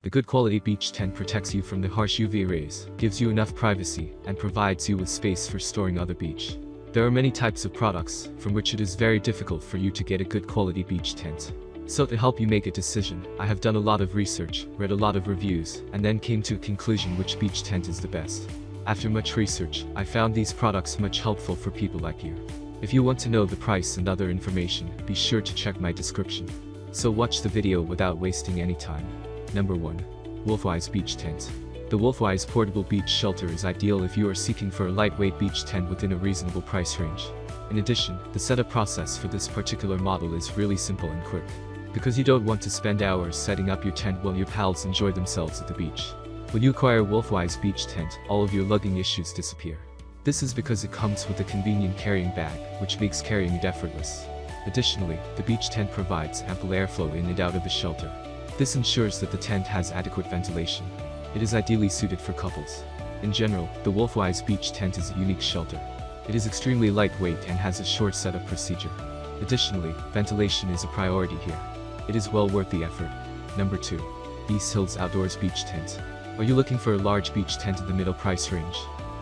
The good quality beach tent protects you from the harsh UV rays, gives you enough privacy, and provides you with space for storing other beach. There are many types of products, from which it is very difficult for you to get a good quality beach tent. So to help you make a decision, I have done a lot of research, read a lot of reviews, and then came to a conclusion which beach tent is the best. After much research, I found these products much helpful for people like you. If you want to know the price and other information, be sure to check my description. So watch the video without wasting any time. Number 1. Wolfwise Beach Tent. The Wolfwise Portable Beach Shelter is ideal if you are seeking for a lightweight beach tent within a reasonable price range. In addition, the setup process for this particular model is really simple and quick. Because you don't want to spend hours setting up your tent while your pals enjoy themselves at the beach. When you acquire a Wolfwise Beach Tent, all of your lugging issues disappear. This is because it comes with a convenient carrying bag, which makes carrying it effortless. Additionally, the beach tent provides ample airflow in and out of the shelter. This ensures that the tent has adequate ventilation. It is ideally suited for couples. In general, the Wolfwise Beach Tent is a unique shelter. It is extremely lightweight and has a short setup procedure. Additionally, ventilation is a priority here. It is well worth the effort. Number 2. East Hills Outdoors Beach Tent. Are you looking for a large beach tent in the middle price range?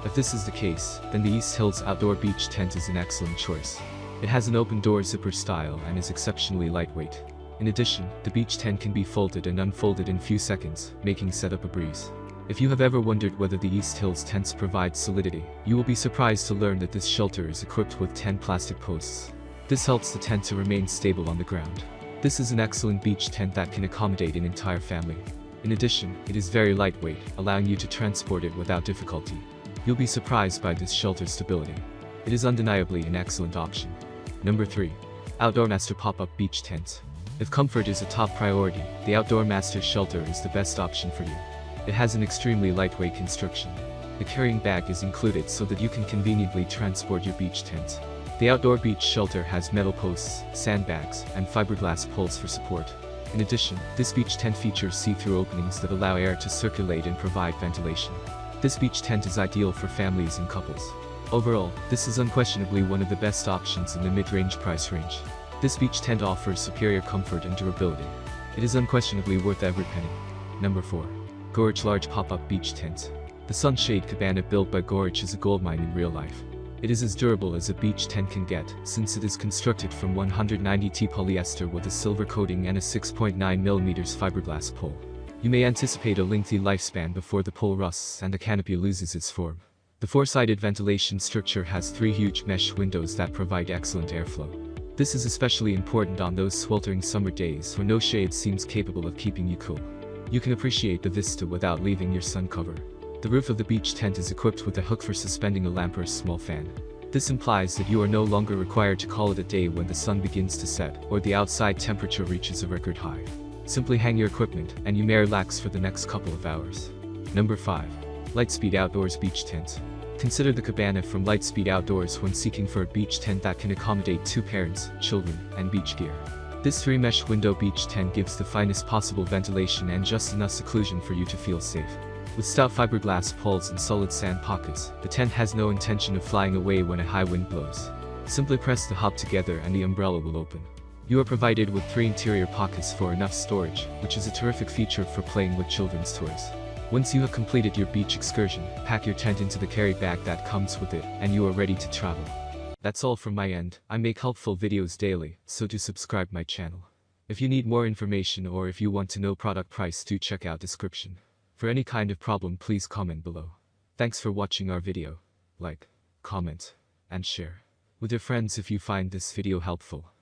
If this is the case, then the East Hills Outdoor Beach Tent is an excellent choice. It has an open door zipper style and is exceptionally lightweight. In addition, the beach tent can be folded and unfolded in few seconds, making setup a breeze. If you have ever wondered whether the East Hills tents provide solidity, you will be surprised to learn that this shelter is equipped with 10 plastic posts. This helps the tent to remain stable on the ground. This is an excellent beach tent that can accommodate an entire family. In addition, it is very lightweight, allowing you to transport it without difficulty. You'll be surprised by this shelter's stability. It is undeniably an excellent option. Number 3. Outdoor Master Pop-Up Beach Tent. If comfort is a top priority, the Outdoor Master Shelter is the best option for you. It has an extremely lightweight construction. The carrying bag is included so that you can conveniently transport your beach tent. The outdoor beach shelter has metal posts, sandbags, and fiberglass poles for support. In addition, this beach tent features see-through openings that allow air to circulate and provide ventilation. This beach tent is ideal for families and couples. Overall, this is unquestionably one of the best options in the mid-range price range. This beach tent offers superior comfort and durability. It is unquestionably worth every penny. Number 4. Gorge Large Pop-Up Beach Tent. The sunshade cabana built by Gorge is a goldmine in real life. It is as durable as a beach tent can get, since it is constructed from 190T polyester with a silver coating and a 6.9mm fiberglass pole. You may anticipate a lengthy lifespan before the pole rusts and the canopy loses its form. The four-sided ventilation structure has 3 huge mesh windows that provide excellent airflow. This is especially important on those sweltering summer days where no shade seems capable of keeping you cool. You can appreciate the vista without leaving your sun cover. The roof of the beach tent is equipped with a hook for suspending a lamp or a small fan. This implies that you are no longer required to call it a day when the sun begins to set or the outside temperature reaches a record high. Simply hang your equipment, and you may relax for the next couple of hours. Number 5. Lightspeed Outdoors Beach Tent. Consider the cabana from Lightspeed Outdoors when seeking for a beach tent that can accommodate 2 parents, children, and beach gear. This 3-mesh window beach tent gives the finest possible ventilation and just enough seclusion for you to feel safe. With stout fiberglass poles and solid sand pockets, the tent has no intention of flying away when a high wind blows. Simply press the hub together and the umbrella will open. You are provided with 3 interior pockets for enough storage, which is a terrific feature for playing with children's toys. Once you have completed your beach excursion, pack your tent into the carry bag that comes with it, and you are ready to travel. That's all from my end. I make helpful videos daily, so do subscribe my channel. If you need more information or if you want to know product price, do check out description. For any kind of problem, please comment below. Thanks for watching our video. Like, comment, and share with your friends if you find this video helpful.